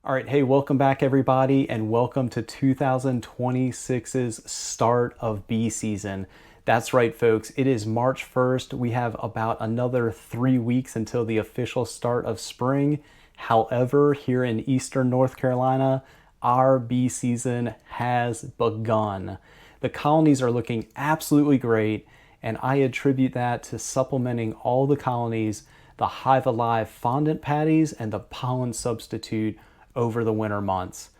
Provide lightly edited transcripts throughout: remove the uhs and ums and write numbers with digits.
All right, hey, welcome back everybody, and welcome to 2026's start of bee season. That's right, folks, it is March 1st. We have about another 3 weeks until the official start of spring. However, here in Eastern North Carolina, our bee season has begun. The colonies are looking absolutely great, and I attribute that to supplementing all the colonies, the Hive Alive fondant patties, and the pollen substitute over the winter months.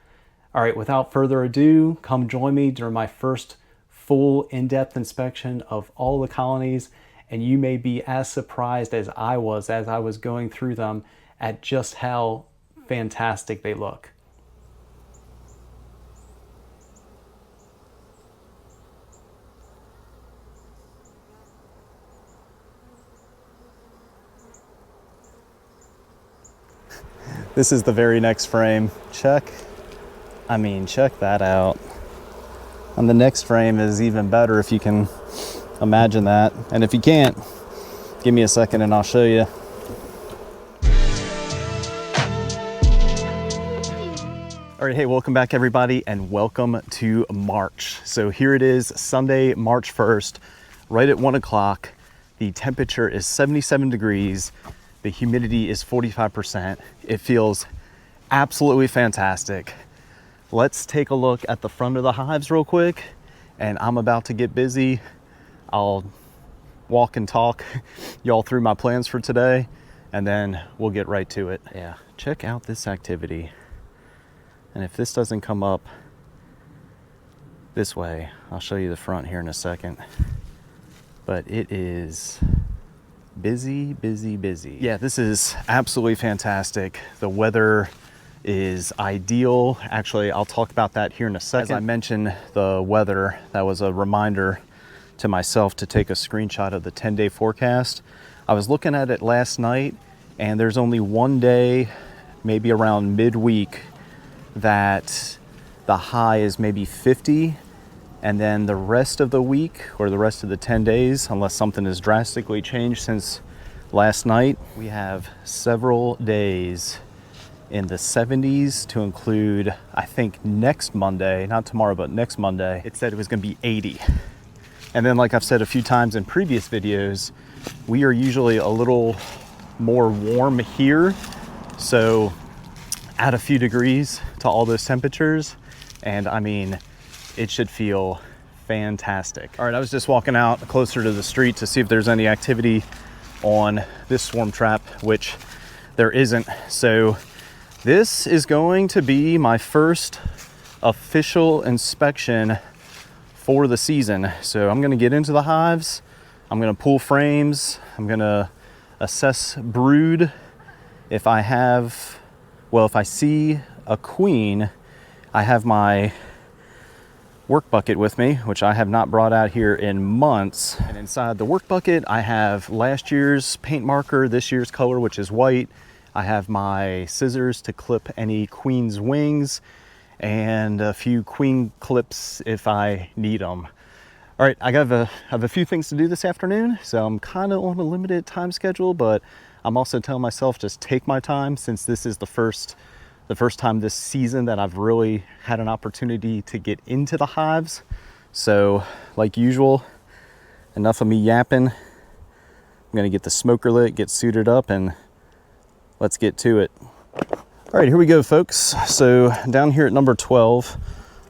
All right, without further ado, come join me during my first full in-depth inspection of all the colonies, and you may be as surprised as I was going through them at just how fantastic they look. This is the very next frame. Check that out. And the next frame is even better, if you can imagine that. And if you can't, give me a second and I'll show you. All right, hey, welcome back everybody, and welcome to March. So here it is, Sunday, March 1st, right at 1 o'clock. The temperature is 77 degrees. The humidity is 45%. It feels absolutely fantastic. Let's take a look at the front of the hives real quick, and I'm about to get busy. I'll walk and talk y'all through my plans for today, and then we'll get right to it. Yeah, check out this activity. And if this doesn't come up this way, I'll show you the front here in a second. But it is busy, busy, busy. Yeah, this is absolutely fantastic. The weather is ideal. Actually, I'll talk about that here in a second. As I mentioned the weather, that was a reminder to myself to take a screenshot of the 10-day forecast. I was looking at it last night, and there's only one day, maybe around midweek, that the high is maybe 50. And then the rest of the week, or the rest of the 10 days, unless something has drastically changed since last night, we have several days in the 70s to include, I think, next Monday, not tomorrow, but next Monday, it said it was gonna be 80. And then, like I've said a few times in previous videos, we are usually a little more warm here. So add a few degrees to all those temperatures, and I mean, it should feel fantastic. All right, I was just walking out closer to the street to see if there's any activity on this swarm trap, which there isn't. So this is going to be my first official inspection for the season. So I'm gonna get into the hives, I'm gonna pull frames, I'm gonna assess brood. If I see a queen, I have my work bucket with me, which I have not brought out here in months. And inside the work bucket, I have last year's paint marker, this year's color, which is white. I have my scissors to clip any queen's wings, and a few queen clips if I need them. All right, I have a few things to do this afternoon, so I'm kind of on a limited time schedule, but I'm also telling myself just take my time, since this is the first time this season that I've really had an opportunity to get into the hives. So like usual, enough of me yapping. I'm gonna get the smoker lit, get suited up, and let's get to it. All right, here we go, folks. So down here at number 12,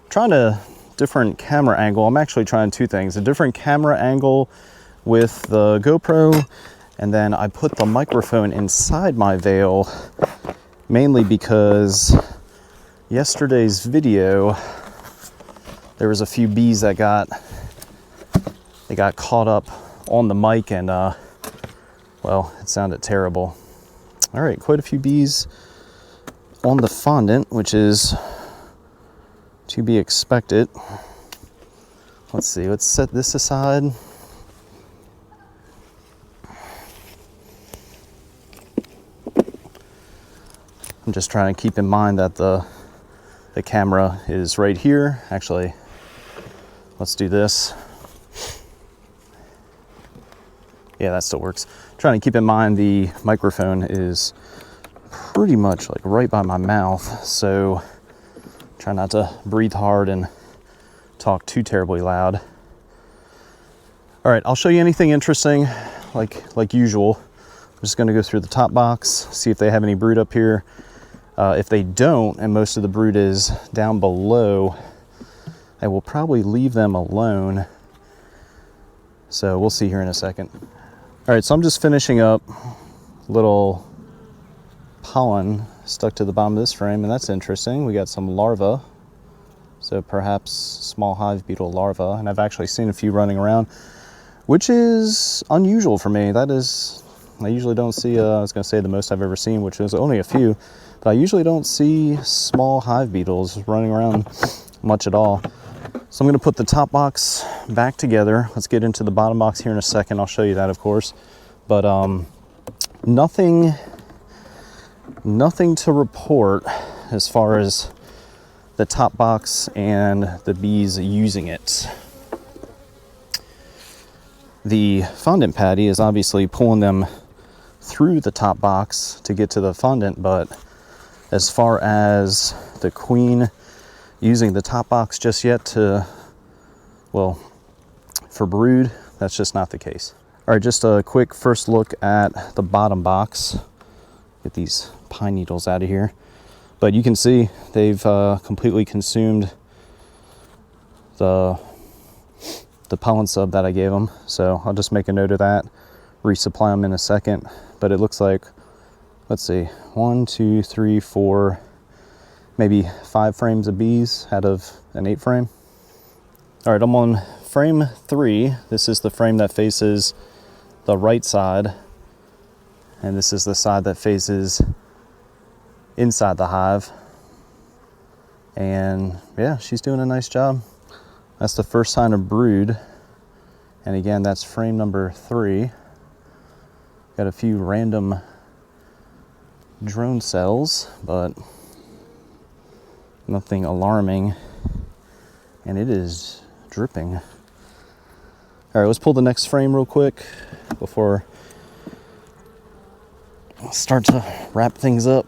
trying a different camera angle. I'm actually trying two things: a different camera angle with the GoPro, and then I put the microphone inside my veil, mainly because yesterday's video, there was a few bees that got caught up on the mic, and well, it sounded terrible. All right, quite a few bees on the fondant, which is to be expected. Let's see, let's set this aside. I'm just trying to keep in mind that the camera is right here. Actually, let's do this. Yeah, that still works. I'm trying to keep in mind the microphone is pretty much like right by my mouth, so try not to breathe hard and talk too terribly loud. All right, I'll show you anything interesting like usual. I'm just going to go through the top box, see if they have any brood up here. If they don't, and most of the brood is down below, I will probably leave them alone. So we'll see here in a second. All right, so I'm just finishing up little pollen stuck to the bottom of this frame, and that's interesting. We got some larvae, so perhaps small hive beetle larvae, and I've actually seen a few running around, which is unusual for me. That is, I usually don't see, I was gonna say the most I've ever seen, which is only a few, but I usually don't see small hive beetles running around much at all. So I'm gonna put the top box back together. Let's get into the bottom box here in a second. I'll show you that, of course, but nothing to report as far as the top box and the bees using it. The fondant patty is obviously pulling them through the top box to get to the fondant, but as far as the queen using the top box just yet to, well, for brood, that's just not the case. All right, just a quick first look at the bottom box. Get these pine needles out of here. But you can see they've completely consumed the pollen sub that I gave them. So I'll just make a note of that, resupply them in a second. But it looks like, let's see, 1, 2, 3, 4, maybe 5 frames of bees out of an 8 frame. All right, I'm on frame 3. This is the frame that faces the right side, and this is the side that faces inside the hive. And yeah, she's doing a nice job. That's the first sign of brood, and again, that's frame number 3. Got a few random drone cells, but nothing alarming, and it is dripping. All right, let's pull the next frame real quick before I start to wrap things up.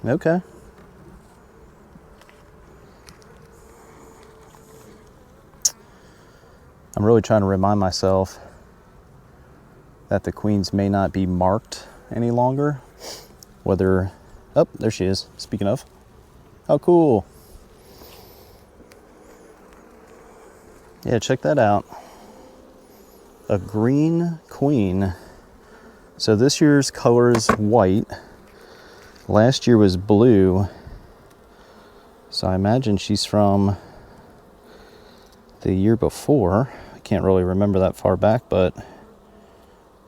Okay. I'm really trying to remind myself that the queens may not be marked any longer. Whether, oh, there she is. Speaking of, how cool. Yeah, check that out. A green queen. So this year's color is white. Last year was blue. So I imagine she's from the year before. I can't really remember that far back, but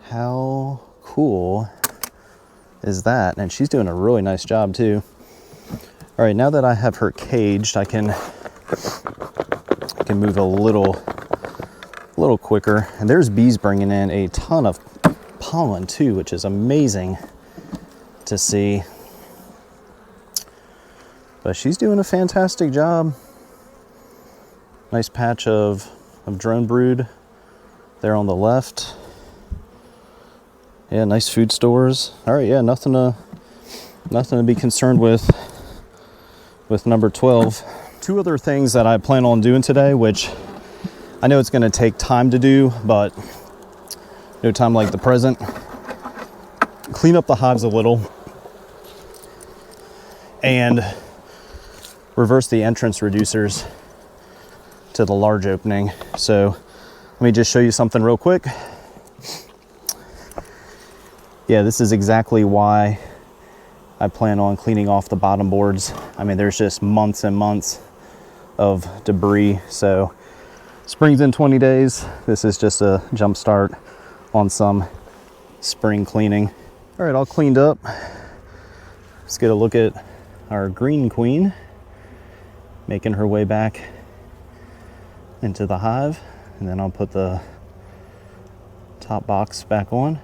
how cool is that? And she's doing a really nice job too. All right, now that I have her caged, I can move a little quicker. And there's bees bringing in a ton of pollen too, which is amazing to see. But she's doing a fantastic job. Nice patch of drone brood there on the left. Yeah, nice food stores. All right, yeah, nothing to be concerned with number 12. 2 other things that I plan on doing today, which I know it's going to take time to do, but no time like the present. Clean up the hives a little and reverse the entrance reducers to the large opening. So let me just show you something real quick. Yeah, this is exactly why I plan on cleaning off the bottom boards. I mean, there's just months and months of debris. So spring's in 20 days. This is just a jump start on some spring cleaning. All right, all cleaned up. Let's get a look at our green queen making her way back into the hive. And then I'll put the top box back on.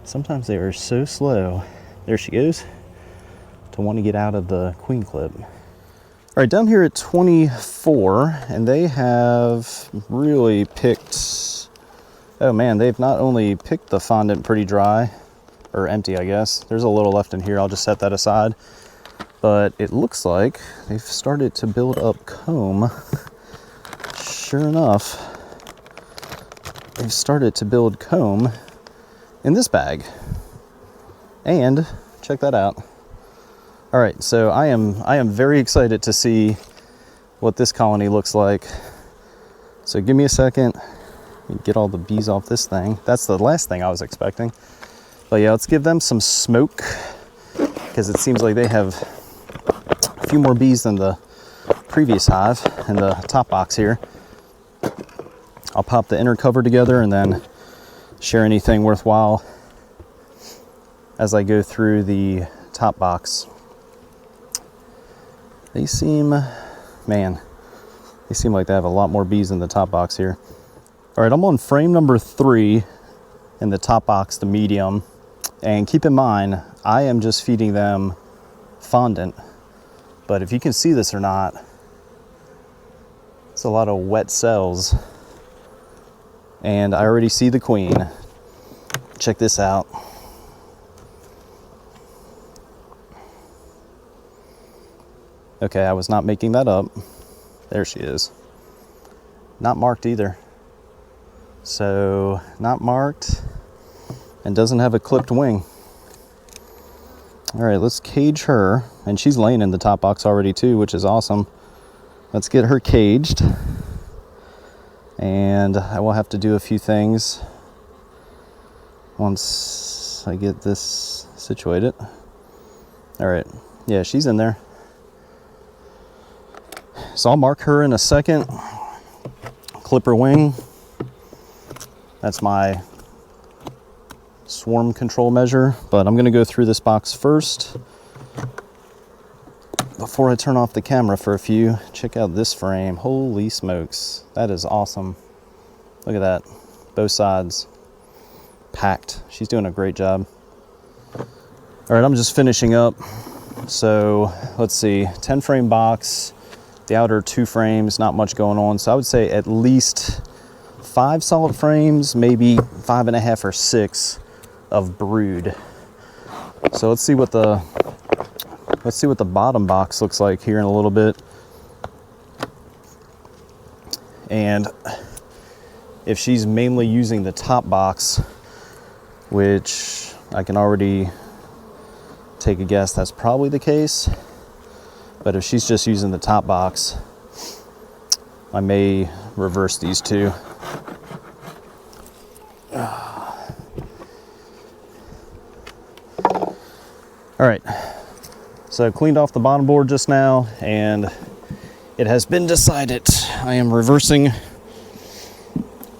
Sometimes they are so slow. There she goes, to want to get out of the queen clip. All right, down here at 24, and they have really picked Oh man, they've not only picked the fondant pretty dry, or empty I guess, there's a little left in here, I'll just set that aside, but it looks like they've started to build up comb. Sure enough, they've started to build comb in this bag. And check that out. All right, so I am very excited to see what this colony looks like. So give me a second. Get all the bees off this thing. That's the last thing I was expecting. But yeah, let's give them some smoke, because it seems like they have a few more bees than the previous hive in the top box here. I'll pop the inner cover together and then share anything worthwhile as I go through the top box. They seem like they have a lot more bees in the top box here. All right, I'm on frame number 3 in the top box, the medium. And keep in mind, I am just feeding them fondant. But if you can see this or not, it's a lot of wet cells. And I already see the queen. Check this out. Okay, I was not making that up. There she is. Not marked either. So, not marked and doesn't have a clipped wing. All right, let's cage her. And she's laying in the top box already too, which is awesome. Let's get her caged. And I will have to do a few things once I get this situated. All right, yeah, she's in there. So I'll mark her in a second. Clip her wing. That's my swarm control measure, but I'm gonna go through this box first before I turn off the camera for a few. Check out this frame. Holy smokes, that is awesome. Look at that, both sides packed. She's doing a great job. All right, I'm just finishing up. So let's see, 10 frame box, the outer 2 frames, not much going on. So I would say at least 5 solid frames, maybe 5.5 or 6 of brood. So let's see what the bottom box looks like here in a little bit. And if she's mainly using the top box, which I can already take a guess that's probably the case. But if she's just using the top box, I may reverse these two. All right, so I cleaned off the bottom board just now, and it has been decided I am reversing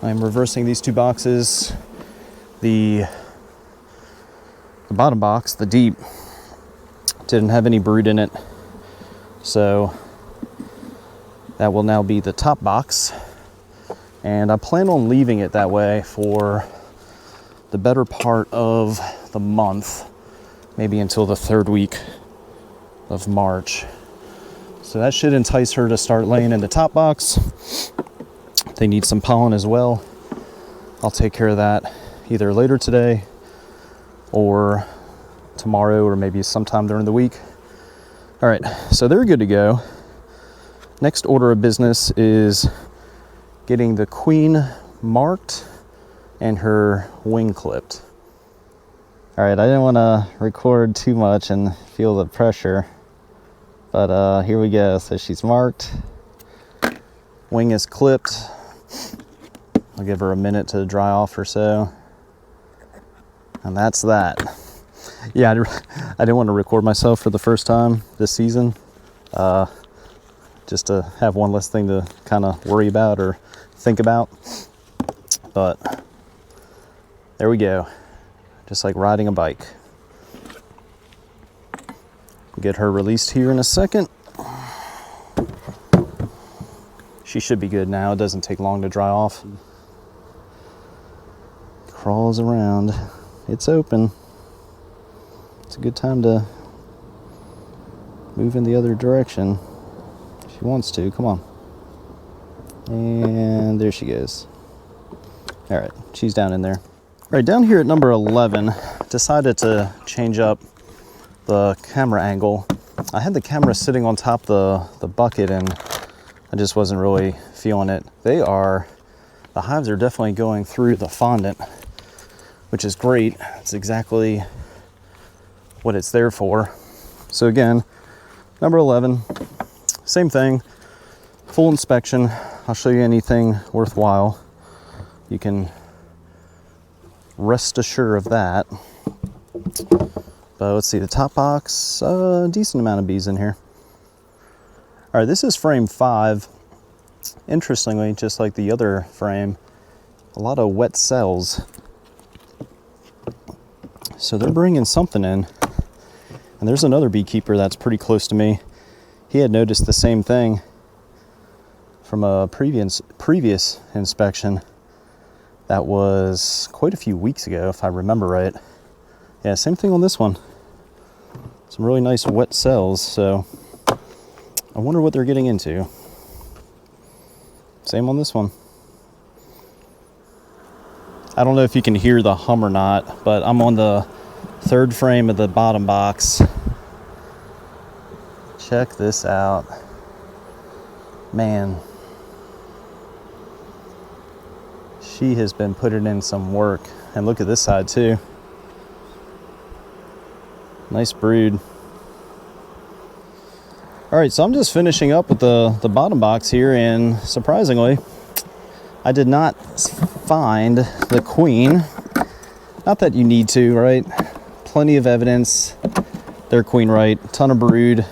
these 2 boxes. The bottom box, the deep, didn't have any brood in it, so that will now be the top box, and I plan on leaving it that way for the better part of the month, maybe until the 3rd week of March. So that should entice her to start laying in the top box. They need some pollen as well. I'll take care of that either later today or tomorrow, or maybe sometime during the week. All right, so they're good to go. Next order of business is getting the queen marked and her wing clipped. All right, I didn't want to record too much and feel the pressure, but here we go. So she's marked, wing is clipped. I'll give her a minute to dry off or so. And that's that. Yeah, I didn't want to record myself for the first time this season, just to have one less thing to kind of worry about or think about. But there we go. Just like riding a bike. Get her released here in a second. She should be good now. It doesn't take long to dry off. Crawls around. It's open. It's a good time to move in the other direction. She wants to. Come on. And there she goes. All right, she's down in there. All right, down here at number 11, decided to change up the camera angle. I had the camera sitting on top of the bucket and I just wasn't really feeling it. The hives are definitely going through the fondant, which is great. It's exactly what it's there for. So again, number 11, same thing, full inspection. I'll show you anything worthwhile. You can rest assured of that. But let's see, the top box, a decent amount of bees in here. All right, this is frame 5. Interestingly, just like the other frame, a lot of wet cells. So they're bringing something in. And there's another beekeeper that's pretty close to me. He had noticed the same thing from a previous inspection. That was quite a few weeks ago, if I remember right. Yeah, same thing on this one. Some really nice wet cells, so I wonder what they're getting into. Same on this one. I don't know if you can hear the hum or not, but I'm on the 3rd frame of the bottom box. Check this out. Man. She has been putting in some work. And look at this side too. Nice brood. All right, so I'm just finishing up with the bottom box here, and surprisingly, I did not find the queen. Not that you need to, right? Plenty of evidence. They're queen right. Ton of brood,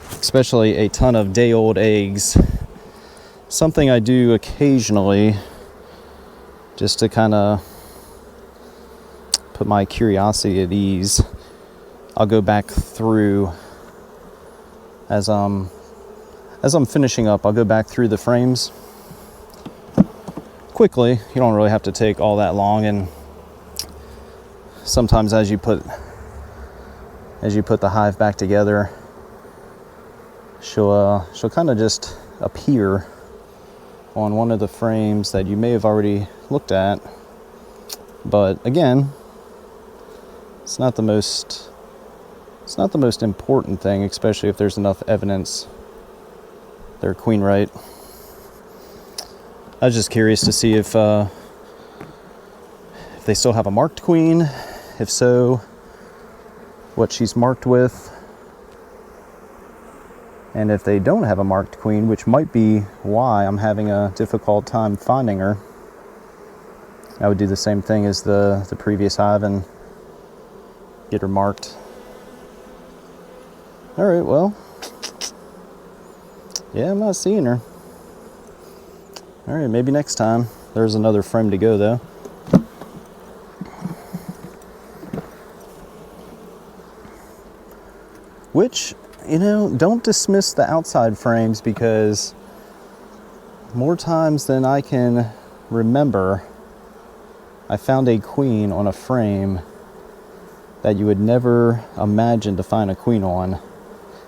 especially a ton of day-old eggs. Something I do occasionally just to kind of put my curiosity at ease. I'll go back through as I'm finishing up. I'll go back through the frames quickly. You don't really have to take all that long, and sometimes as you put the hive back together, she'll kind of just appear on one of the frames that you may have already looked at. But again, it's not the most important thing, especially if there's enough evidence they're queen right. I was just curious to see if they still have a marked queen. If so, what she's marked with. And if they don't have a marked queen, which might be why I'm having a difficult time finding her, I would do the same thing as the previous hive and get her marked. All right, well, yeah, I'm not seeing her. All right, maybe next time. There's another frame to go though. Which, you know, don't dismiss the outside frames, because more times than I can remember, I found a queen on a frame that you would never imagine to find a queen on.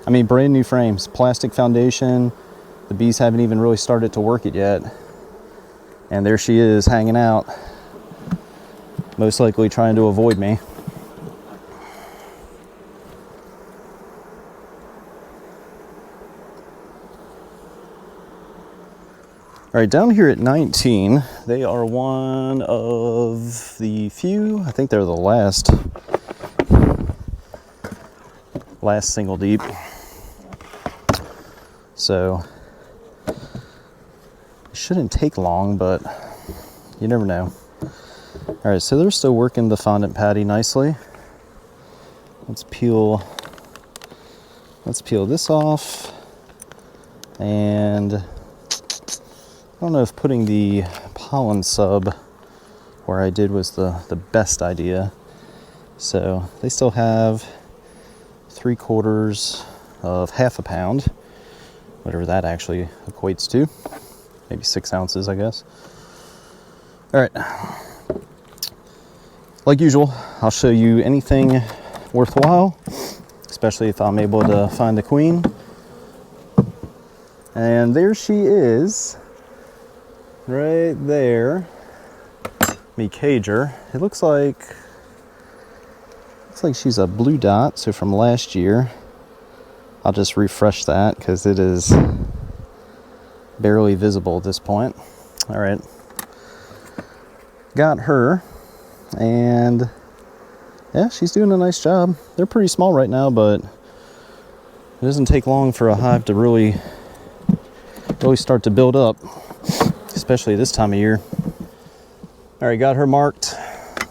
I mean, brand new frames, plastic foundation. The bees haven't even really started to work it yet. And there she is hanging out, most likely trying to avoid me. All right, down here at 19, they are one of the few, I think they're the last single deep. So it shouldn't take long, but you never know. All right, so they're still working the fondant patty nicely. Let's peel this off. And I don't know if putting the pollen sub where I did was the best idea. So they still have 3/4 of half a pound, whatever that actually equates to. Maybe 6 ounces, I guess. All right. Like usual, I'll show you anything worthwhile, especially if I'm able to find the queen. And there she is, right there. me cage her. It looks like she's a blue dot, so from last year. I'll just refresh that because it is barely visible at this point. All right, got her, and yeah, she's doing a nice job. They're pretty small right now, but it doesn't take long for a hive to really start to build up, especially this time of year. All right, got her marked.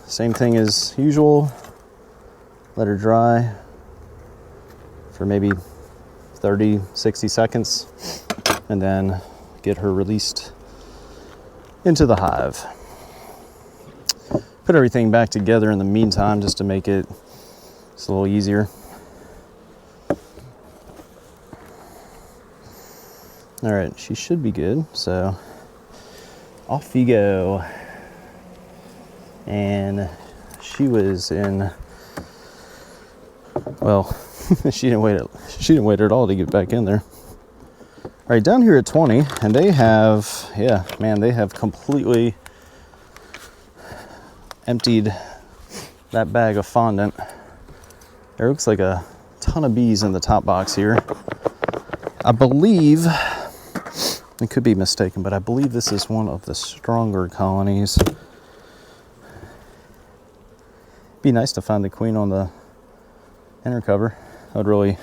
Same thing as usual. Let her dry for maybe 30, 60 seconds, and then get her released into the hive. Put everything back together in the meantime just to make it just a little easier. All right, she should be good, so off you go. And she was in, well, she didn't wait at all to get back in there. All right, down here at 20, and they have, yeah, man, they have completely emptied that bag of fondant. There looks like a ton of bees in the top box here. I believe, I could be mistaken, but I believe this is one of the stronger colonies. Be nice to find the queen on the inner cover. That would really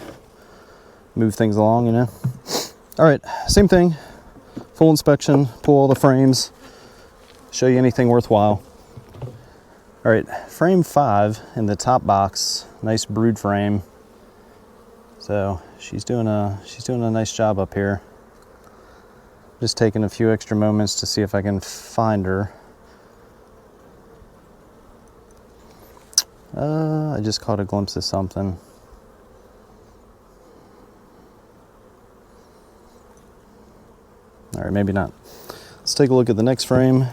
move things along, you know. All right, same thing. Full inspection, pull all the frames, show you anything worthwhile. All right, frame 5 in the top box, nice brood frame. So she's doing a nice job up here. Just taking a few extra moments to see if I can find her. I just caught a glimpse of something. All right, maybe not. Let's take a look at the next frame.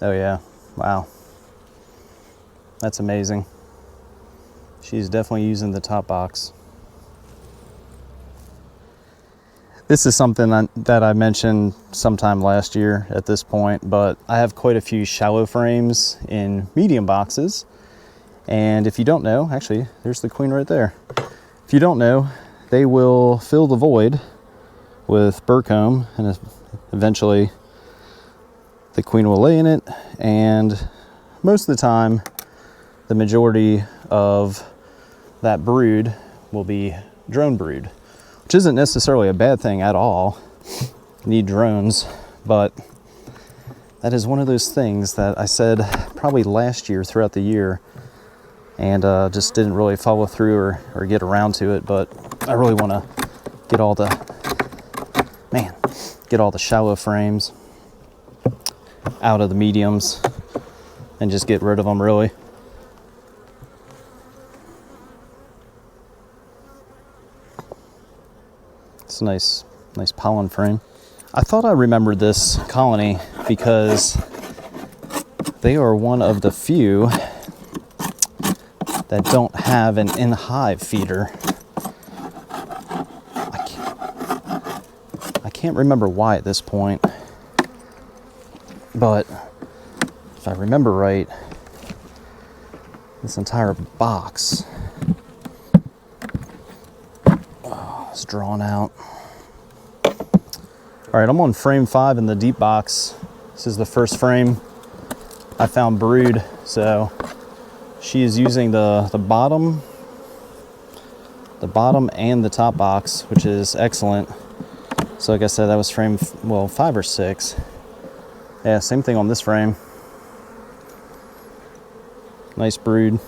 Oh yeah, wow. That's amazing. She's definitely using the top box. This is something that I mentioned sometime last year at this point, but I have quite a few shallow frames in medium boxes. And if you don't know, actually, there's the queen right there. If you don't know, they will fill the void with burr comb, and eventually the queen will lay in it. And most of the time, the majority of that brood will be drone brood, which isn't necessarily a bad thing at all. Need drones, but that is one of those things that I said probably last year throughout the year, and just didn't really follow through or get around to it. But I really want to get all the shallow frames out of the mediums and just get rid of them, really. It's a nice pollen frame. I thought I remembered this colony because they are one of the few that don't have an in-hive feeder. I can't remember why at this point, but if I remember right, this entire box is drawn out. All right, I'm on frame 5 in the deep box. This is the first frame I found brood, so she is using the bottom and the top box, which is excellent. So like I said, that was frame 5 or 6. Yeah, same thing on this frame. Nice brood.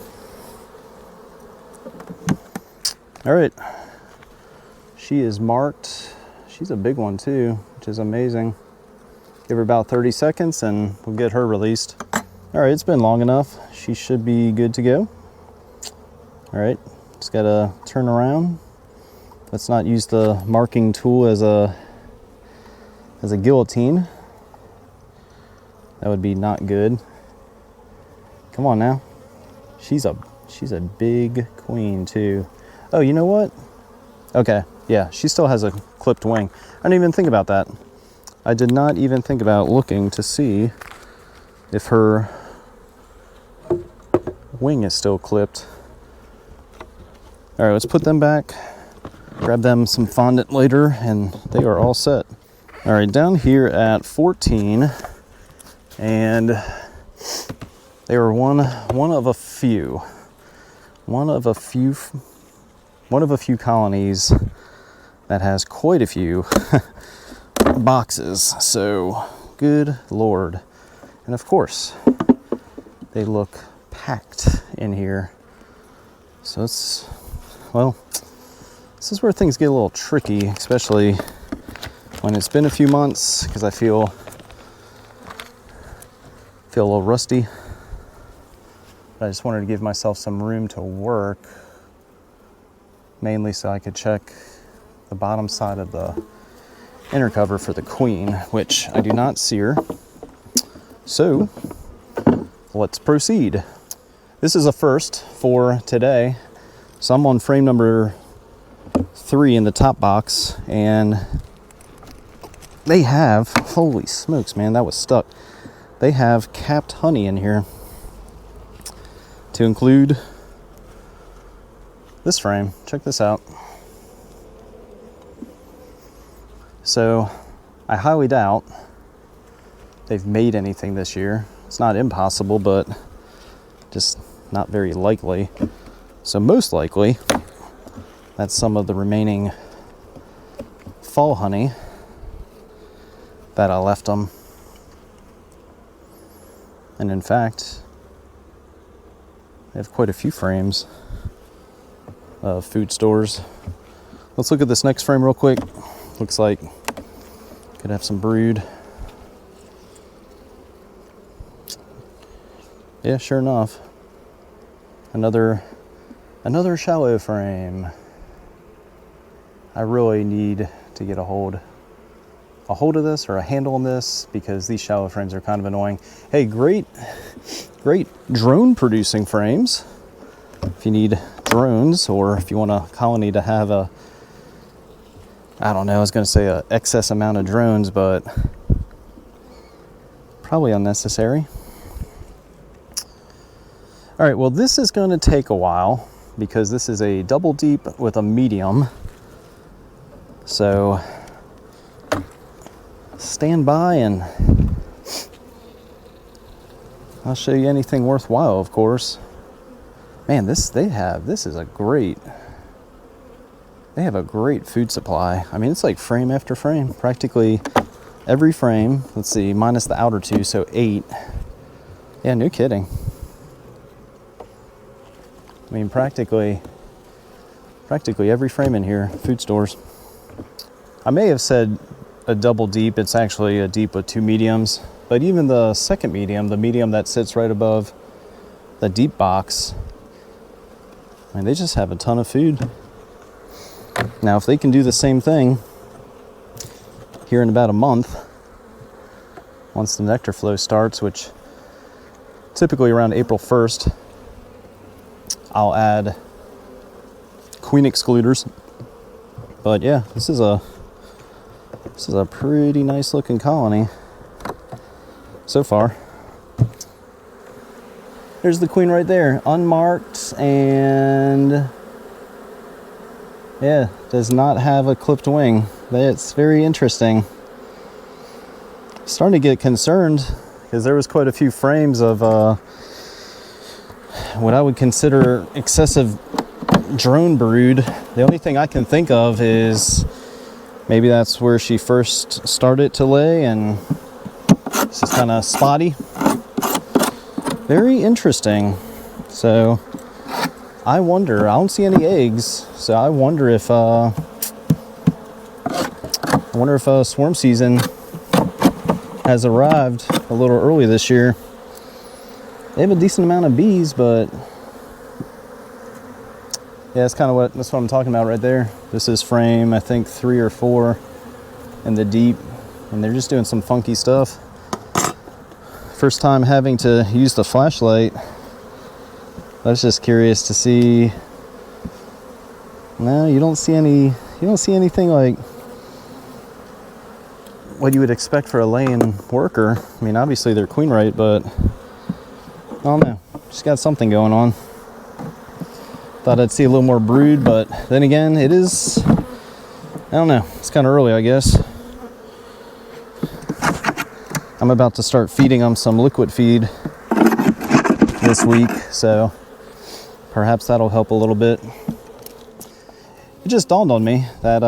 All right, she is marked. She's a big one too, which is amazing. Give her about 30 seconds and we'll get her released. All right, it's been long enough. She should be good to go. All right, just gotta turn around. Let's not use the marking tool as a guillotine. That would be not good. Come on now. She's a big queen too. Oh, you know what? Okay, Yeah, she still has a clipped wing. I didn't even think about that. I did not even think about looking to see if her wing is still clipped. All right, let's put them back, grab them some fondant later, and they are all set. All right, down here at 14, and they were one of a few colonies that has quite a few boxes. So good Lord. And of course, they look packed in here. So it's, well, this is where things get a little tricky, especially when it's been a few months, because I feel a little rusty. But I just wanted to give myself some room to work, mainly so I could check the bottom side of the inner cover for the queen, which I do not see her. So let's proceed. This is a first for today. So I'm on frame number 3 in the top box, and they have, holy smokes, man, that was stuck. They have capped honey in here, to include this frame. Check this out. So I highly doubt they've made anything this year. It's not impossible, but just not very likely. So most likely that's some of the remaining fall honey that I left them. And in fact, they have quite a few frames of food stores. Let's look at this next frame real quick. Looks like could have some brood. Yeah, sure enough. Another shallow frame. I really need to get a hold of this, or a handle on this, because these shallow frames are kind of annoying. Hey, great drone producing frames. If you need drones, or if you want a colony to have a, I don't know, I was going to say a excess amount of drones, but probably unnecessary. All right, well, this is going to take a while because this is a double deep with a medium. So stand by and I'll show you anything worthwhile, of course. Man, they have a great food supply. I mean, it's like frame after frame, practically every frame. Let's see, minus the outer 2, so 8. Yeah, no kidding. I mean, practically every frame in here, food stores. I may have said a double deep. It's actually a deep with 2 mediums. But even the second medium, the medium that sits right above the deep box, I mean, they just have a ton of food. Now, if they can do the same thing here in about a month, once the nectar flow starts, which typically around April 1st, I'll add queen excluders. But yeah, this is a pretty nice looking colony so far. There's the queen right there, unmarked, and yeah, does not have a clipped wing. That's very interesting. Starting to get concerned because there was quite a few frames of what I would consider excessive drone brood. The only thing I can think of is maybe that's where she first started to lay, and it's just kind of spotty. Very interesting. So I wonder, I don't see any eggs, so I wonder if swarm season has arrived a little early this year. They have a decent amount of bees, but yeah, that's what I'm talking about right there. This is frame, I think 3 or 4 in the deep, and they're just doing some funky stuff. First time having to use the flashlight. I was just curious to see. No, you don't see any You don't see anything like what you would expect for a laying worker. I mean, obviously they're queen right, but I don't know. Just got something going on. Thought I'd see a little more brood, but then again, it is, I don't know, it's kind of early, I guess. I'm about to start feeding them some liquid feed this week, so perhaps that'll help a little bit. It just dawned on me that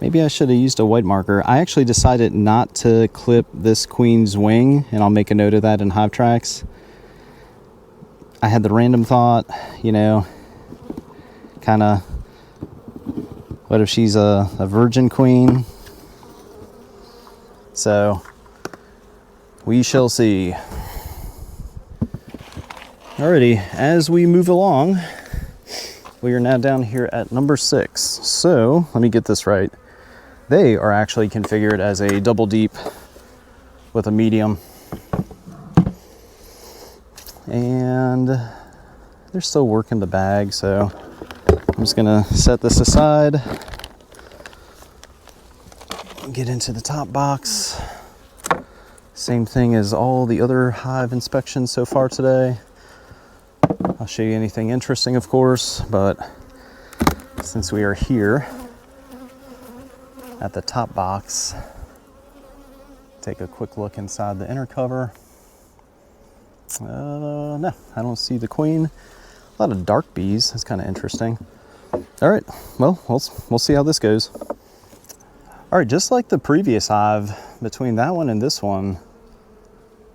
maybe I should have used a white marker. I actually decided not to clip this queen's wing, and I'll make a note of that in Hive Tracks. I had the random thought, you know, kind of, what if she's a virgin queen? So, we shall see. Alrighty, as we move along, we are now down here at number 6. So, let me get this right. They are actually configured as a double deep with a medium. And they're still working the bag, so I'm just gonna set this aside, get into the top box. Same thing as all the other hive inspections so far today. I'll show you anything interesting, of course, but since we are here at the top box, take a quick look inside the inner cover. No, I don't see the queen. A lot of dark bees. That's kind of interesting. All right, well, we'll see how this goes. All right, just like the previous hive, between that one and this one,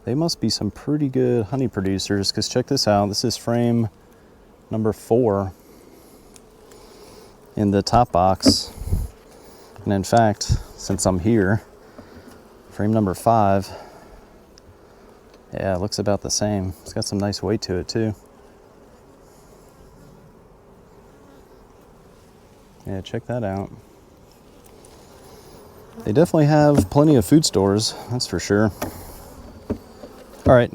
they must be some pretty good honey producers, because check this out. This is frame number 4 in the top box. And in fact, since I'm here, frame number 5, yeah, it looks about the same. It's got some nice weight to it too. Yeah, check that out. They definitely have plenty of food stores, that's for sure. All right,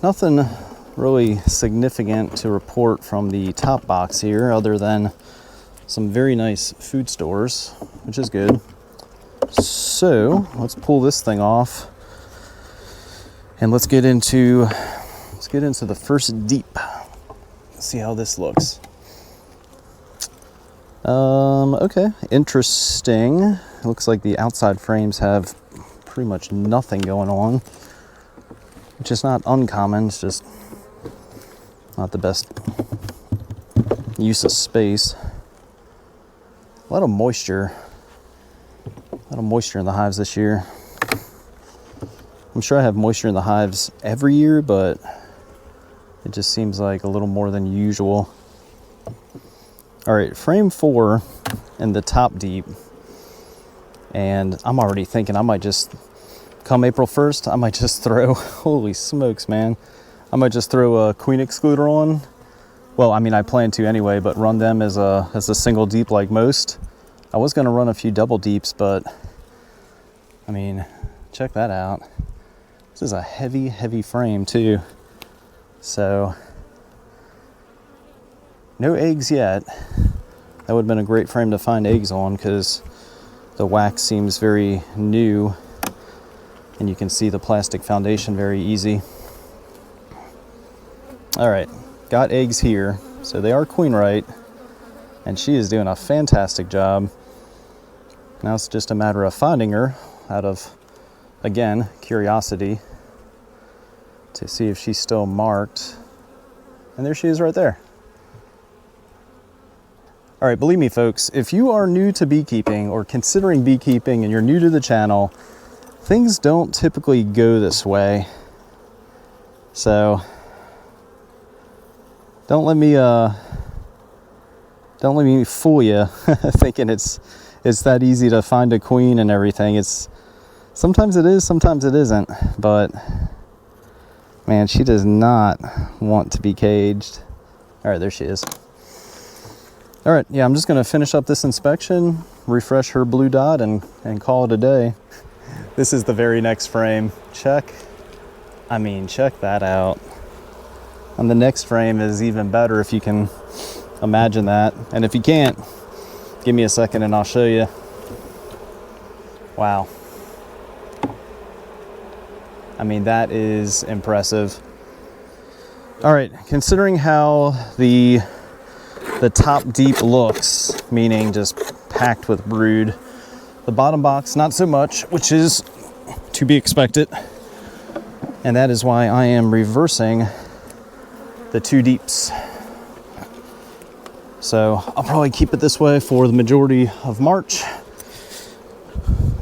nothing really significant to report from the top box here other than some very nice food stores, which is good. So let's pull this thing off and let's get into the first deep. See how this looks. Okay, interesting. It looks like the outside frames have pretty much nothing going on, which is not uncommon. It's just not the best use of space. A lot of moisture in the hives this year. I'm sure I have moisture in the hives every year, but it just seems like a little more than usual. All right, frame 4 in the top deep. And I'm already thinking I might just, come April 1st, I might just throw, holy smokes, man. I might just throw a queen excluder on. Well, I mean, I plan to anyway, but run them as a single deep like most. I was gonna run a few double deeps, but I mean, check that out. This is a heavy, heavy frame too. So, no eggs yet. That would have been a great frame to find eggs on because the wax seems very new and you can see the plastic foundation very easy. All right, got eggs here. So they are queen right, and she is doing a fantastic job. Now it's just a matter of finding her out of, again, curiosity to see if she's still marked. And there she is right there. All right, believe me, folks, if you are new to beekeeping or considering beekeeping and you're new to the channel, things don't typically go this way. So don't let me fool you thinking it's that easy to find a queen and everything. It's sometimes it is, sometimes it isn't, but man, she does not want to be caged. All right, there she is. All right, yeah, I'm just gonna finish up this inspection, refresh her blue dot, and call it a day. This is the very next frame. Check that out. And the next frame is even better if you can imagine that. And if you can't, Give me a second and I'll show you. Wow. I mean, that is impressive. All right, considering how the top deep looks, meaning just packed with brood, the bottom box not so much, which is to be expected. And that is why I am reversing the 2 deeps. So I'll probably keep it this way for the majority of March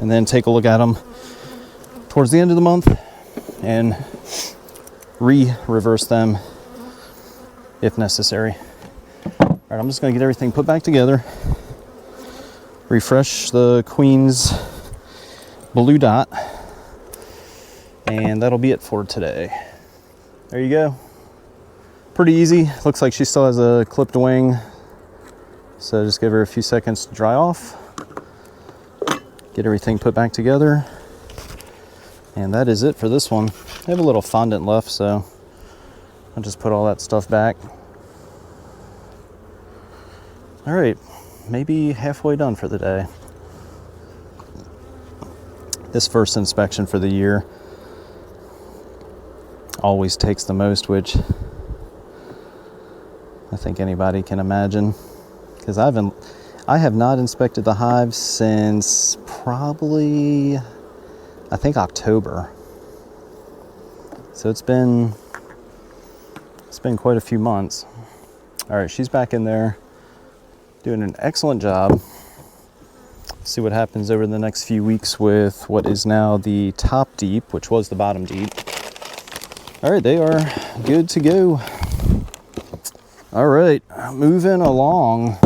and then take a look at them towards the end of the month and reverse them if necessary. All right, I'm just gonna get everything put back together, refresh the queen's blue dot, and that'll be it for today. There you go. Pretty easy. Looks like she still has a clipped wing. So just give her a few seconds to dry off. Get everything put back together. And that is it for this one. I have a little fondant left, so I'll just put all that stuff back. All right, maybe halfway done for the day. This first inspection for the year always takes the most, which I think anybody can imagine, because I have not inspected the hive since probably, I think, October. So it's been quite a few months. All right, she's back in there doing an excellent job. See what happens over the next few weeks with what is now the top deep, which was the bottom deep. All right, they are good to go. All right, moving along.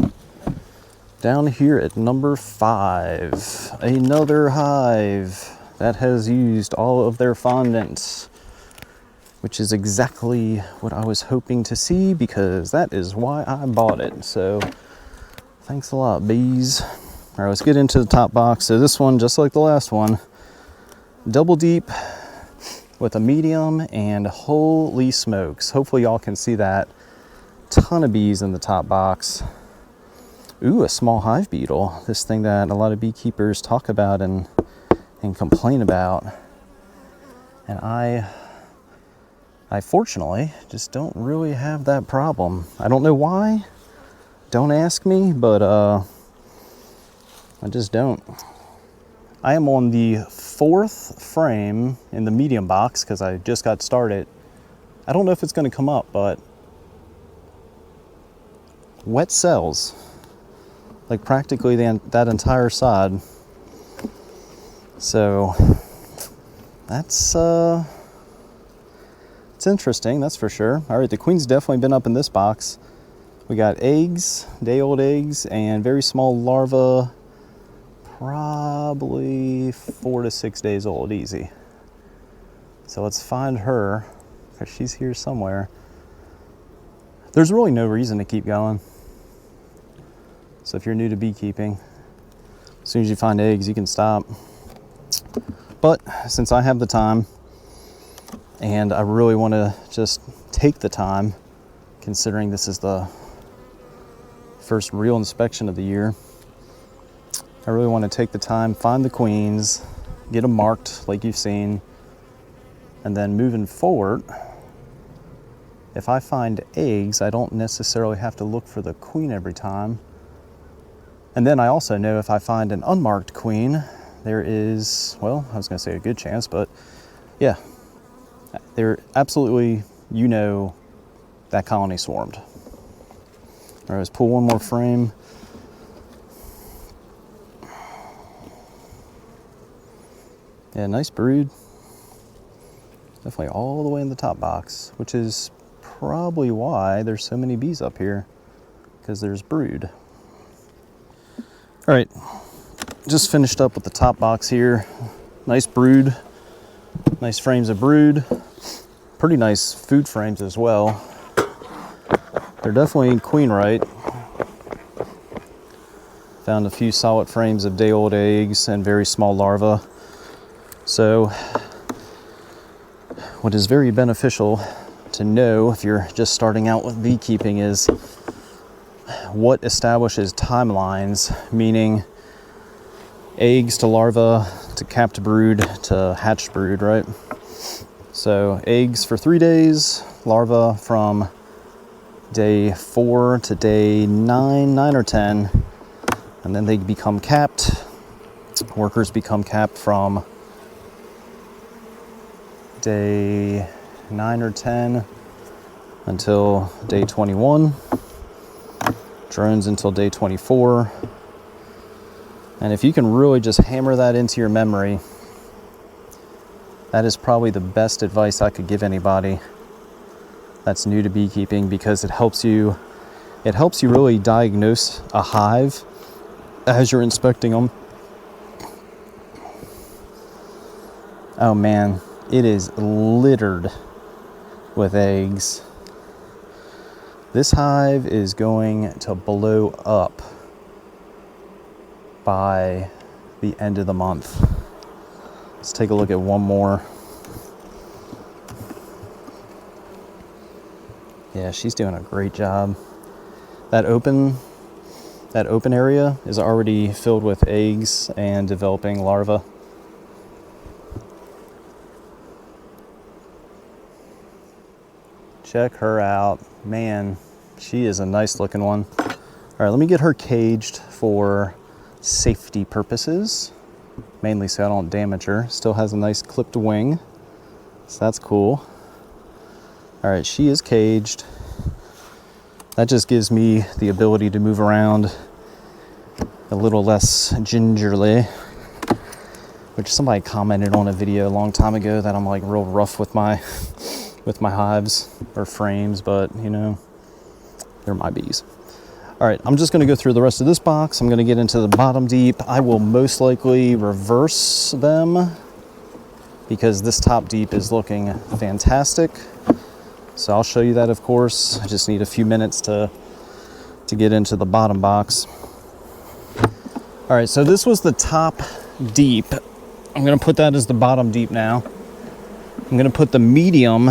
Down here at number 5, another hive that has used all of their fondants, which is exactly what I was hoping to see, because that is why I bought it. So thanks a lot, bees. All right, let's get into the top box. So this one, just like the last one, double deep with a medium, and holy smokes. Hopefully y'all can see that. Ton of bees in the top box. Ooh, a small hive beetle. This thing that a lot of beekeepers talk about and complain about. And I fortunately just don't really have that problem. I don't know why. Don't ask me, but I just don't. I am on the 4th frame in the medium box because I just got started. I don't know if it's going to come up, but wet cells, like practically that entire side. So that's it's interesting, that's for sure. All right, the queen's definitely been up in this box. We got eggs, day-old eggs, and very small larvae, probably 4 to 6 days old, easy. So let's find her, because she's here somewhere. There's really no reason to keep going. So if you're new to beekeeping, as soon as you find eggs, you can stop. But since I have the time, and I really want to just take the time, considering this is the first real inspection of the year, I really want to take the time, find the queens, get them marked like you've seen, and then moving forward, if I find eggs, I don't necessarily have to look for the queen every time. And then I also know if I find an unmarked queen, there is, well, I was going to say a good chance, but yeah, there absolutely, you know, that colony swarmed. All right, let's pull one more frame. Yeah, nice brood. Definitely all the way in the top box, which is probably why there's so many bees up here, because there's brood. All right, just finished up with the top box here. Nice brood, nice frames of brood, pretty nice food frames as well. They're definitely queen right. Found a few solid frames of day-old eggs and very small larvae. So what is very beneficial to know if you're just starting out with beekeeping is what establishes timelines, meaning eggs to larva to capped brood to hatched brood, right? So eggs for 3 days, larva from day 4 to day 9 or 10, and then they become capped. Workers become capped from day 9 or 10 until day 21. Drones until day 24. And if you can really just hammer that into your memory, that is probably the best advice I could give anybody that's new to beekeeping, because it helps you really diagnose a hive as you're inspecting them. Oh man, it is littered with eggs. This hive is going to blow up by the end of the month. Let's take a look at one more. Yeah, she's doing a great job. That open area is already filled with eggs and developing larvae. Check her out. Man, she is a nice looking one. All right, let me get her caged for safety purposes, mainly so I don't damage her. Still has a nice clipped wing, so that's cool. All right, she is caged. That just gives me the ability to move around a little less gingerly, which somebody commented on a video a long time ago that I'm like real rough with my hives or frames, but you know, they're my bees. All right, I'm just gonna go through the rest of this box. I'm gonna get into the bottom deep. I will most likely reverse them because this top deep is looking fantastic. So I'll show you that, of course. I just need a few minutes to get into the bottom box. All right, so this was the top deep. I'm gonna put that as the bottom deep now. I'm gonna put the medium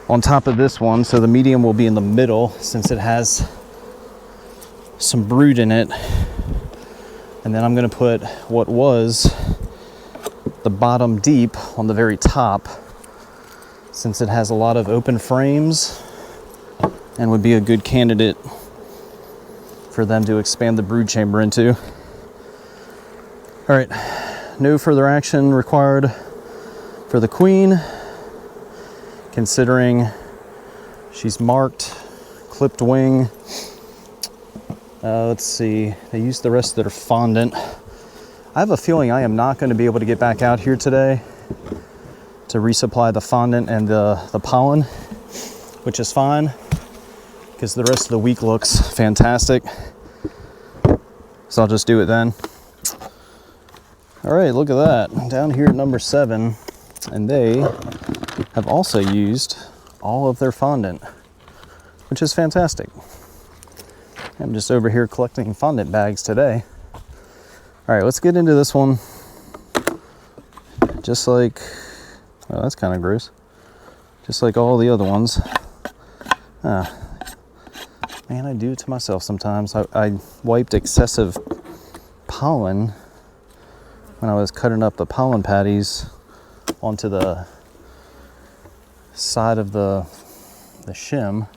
on top of this one, so the medium will be in the middle since it has some brood in it. And then I'm gonna put what was the bottom deep on the very top, since it has a lot of open frames and would be a good candidate for them to expand the brood chamber into. All right, no further action required for the queen, considering she's marked, clipped wing. Let's see, they used the rest of their fondant. I have a feeling I am not going to be able to get back out here today to resupply the fondant and the pollen, which is fine because the rest of the week looks fantastic. So I'll just do it then. All right, look at that. Down here at number 7, and they have also used all of their fondant, which is fantastic. I'm just over here collecting fondant bags today. All right, let's get into this one. Just like, oh, that's kind of gross. Just like all the other ones. Man, I do it to myself sometimes. I wiped excessive pollen when I was cutting up the pollen patties onto the side of the shim,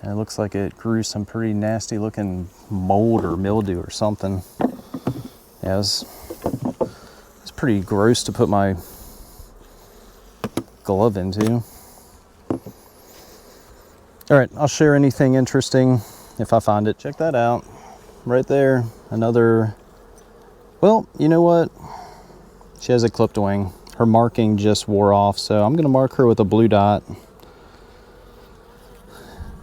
and it looks like it grew some pretty nasty looking mold or mildew or something. Yeah, it's pretty gross to put my glove into. All right, I'll share anything interesting if I find it. Check that out right there. Another, well, you know what, she has a clipped wing. Her marking just wore off, so I'm gonna mark her with a blue dot.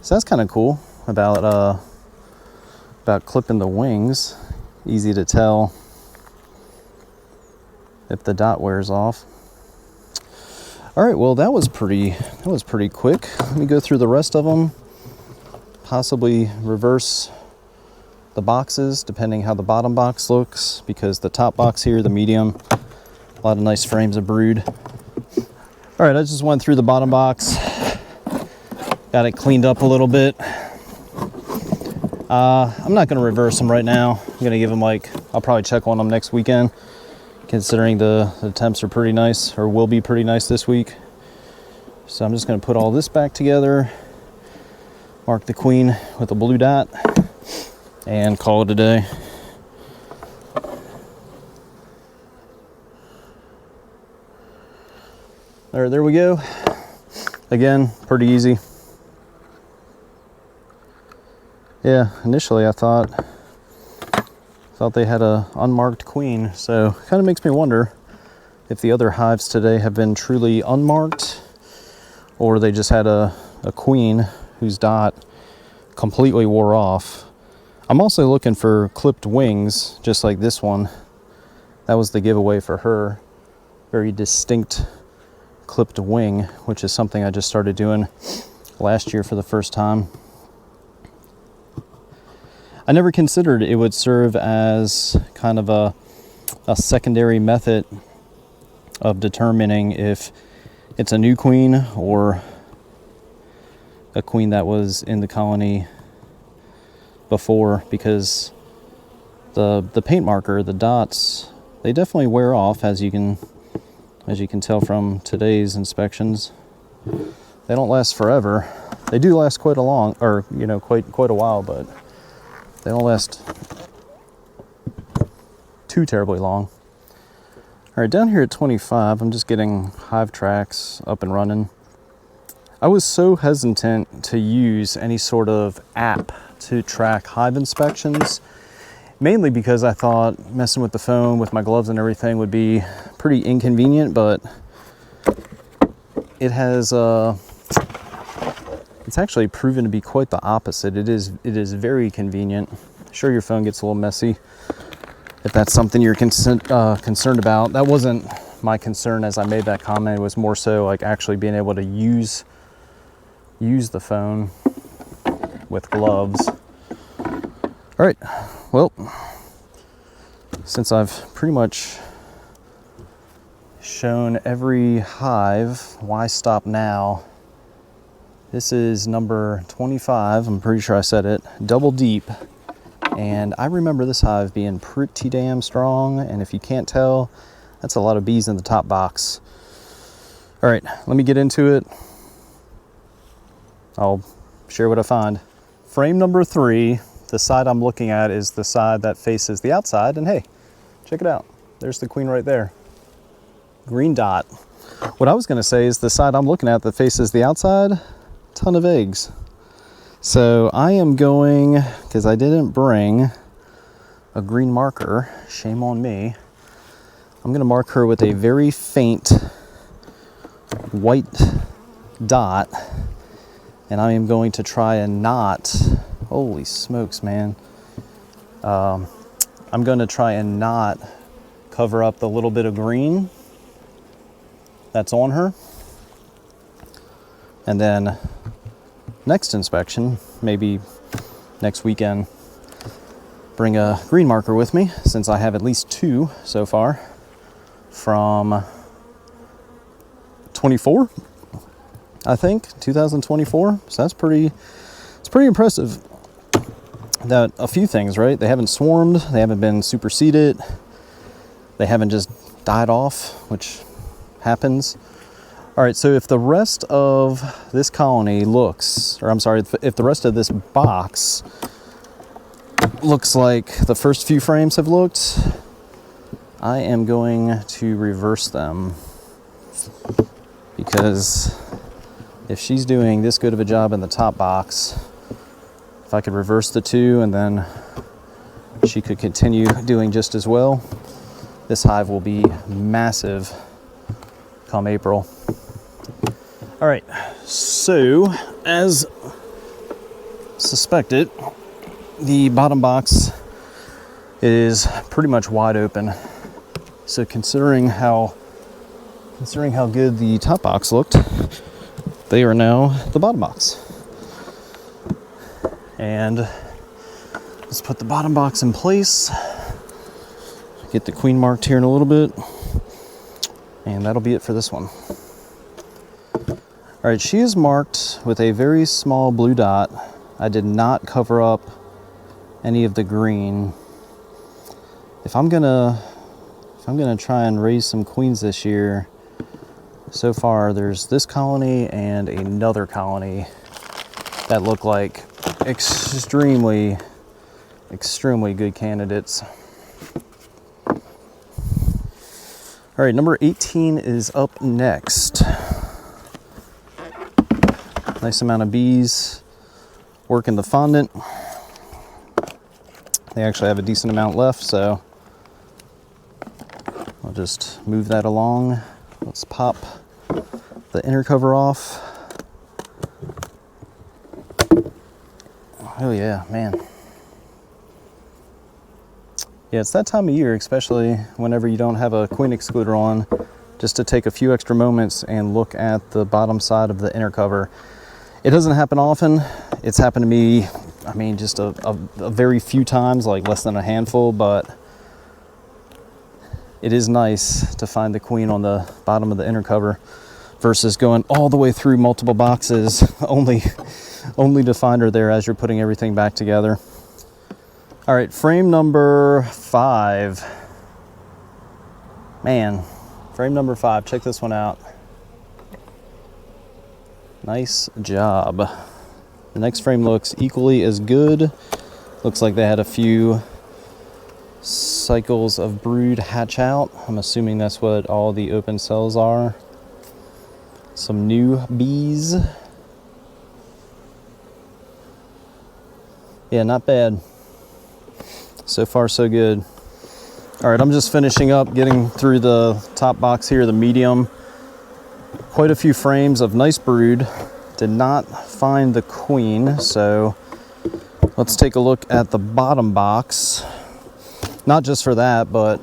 So that's kind of cool about clipping the wings. Easy to tell if the dot wears off. All right, well, that was pretty quick. Let me go through the rest of them, possibly reverse the boxes depending how the bottom box looks, because the top box here, the medium, a lot of nice frames of brood. All right, I just went through the bottom box. Got it cleaned up a little bit. I'm not going to reverse them right now. I'm going to give them like, I'll probably check on them next weekend, considering the temps are pretty nice, or will be pretty nice this week. So I'm just going to put all this back together, mark the queen with a blue dot, and call it a day. There we go. Again, pretty easy. Yeah, initially I thought they had a unmarked queen, so kind of makes me wonder if the other hives today have been truly unmarked, or they just had a queen whose dot completely wore off. I'm also looking for clipped wings, just like this one. That was the giveaway for her. Very distinct clipped wing, which is something I just started doing last year for the first time. I never considered it would serve as kind of a secondary method of determining if it's a new queen or a queen that was in the colony before, because the paint marker, the dots, they definitely wear off, as you can tell from today's inspections. They don't last forever. They do last quite a long, or quite a while, but they don't last too terribly long. All right, down here at 25, I'm just getting hive tracks up and running. I was so hesitant to use any sort of app to track hive inspections, mainly because I thought messing with the phone with my gloves and everything would be pretty inconvenient, but it has it's actually proven to be quite the opposite. It is very convenient. Sure, your phone gets a little messy if that's something you're concerned about. That wasn't my concern as I made that comment. It was more so like actually being able to use the phone with gloves. All right, well, since I've pretty much shown every hive, why stop now? This is number 25, I'm pretty sure I said it, double deep. And I remember this hive being pretty damn strong, and if you can't tell, that's a lot of bees in the top box. All right, let me get into it. I'll share what I find. Frame number 3, the side I'm looking at is the side that faces the outside, and hey, check it out. There's the queen right there. Green dot. What I was gonna say is the side I'm looking at that faces the outside, ton of eggs. So I am going, because I didn't bring a green marker, shame on me, I'm gonna mark her with a very faint white dot, and I am going to try and not, holy smokes, man. I'm gonna try and not cover up the little bit of green that's on her. And then next inspection, maybe next weekend, bring a green marker with me, since I have at least 2 so far from 24, I think, 2024. So it's pretty impressive. That a few things, right? They haven't swarmed, they haven't been superseded, they haven't just died off, which happens. All right, so if the rest of this colony looks, or I'm sorry, if the rest of this box looks like the first few frames have looked, I am going to reverse them, because if she's doing this good of a job in the top box, if I could reverse the 2 and then she could continue doing just as well, this hive will be massive come April. All right, so as suspected, the bottom box is pretty much wide open. So considering how good the top box looked, they are now the bottom box. And let's put the bottom box in place. Get the queen marked here in a little bit. And that'll be it for this one. All right, she is marked with a very small blue dot. I did not cover up any of the green. If I'm gonna try and raise some queens this year, so far there's this colony and another colony that look like extremely good candidates. All right, number 18 is up next. Nice amount of bees working the fondant. They actually have a decent amount left, so I'll just move that along. Let's pop the inner cover off. Oh yeah, man. Yeah, it's that time of year, especially whenever you don't have a queen excluder on, just to take a few extra moments and look at the bottom side of the inner cover. It doesn't happen often. It's happened to me, I mean, just a very few times, like less than a handful, but it is nice to find the queen on the bottom of the inner cover versus going all the way through multiple boxes only to find her there as you're putting everything back together. All right, frame number 5. Man, frame number 5, check this one out. Nice job. The next frame looks equally as good. Looks like they had a few cycles of brood hatch out. I'm assuming that's what all the open cells are. Some new bees. Yeah, not bad. So far, so good. All right, I'm just finishing up, getting through the top box here, the medium. Quite a few frames of nice brood. Did not find the queen, so let's take a look at the bottom box. Not just for that, but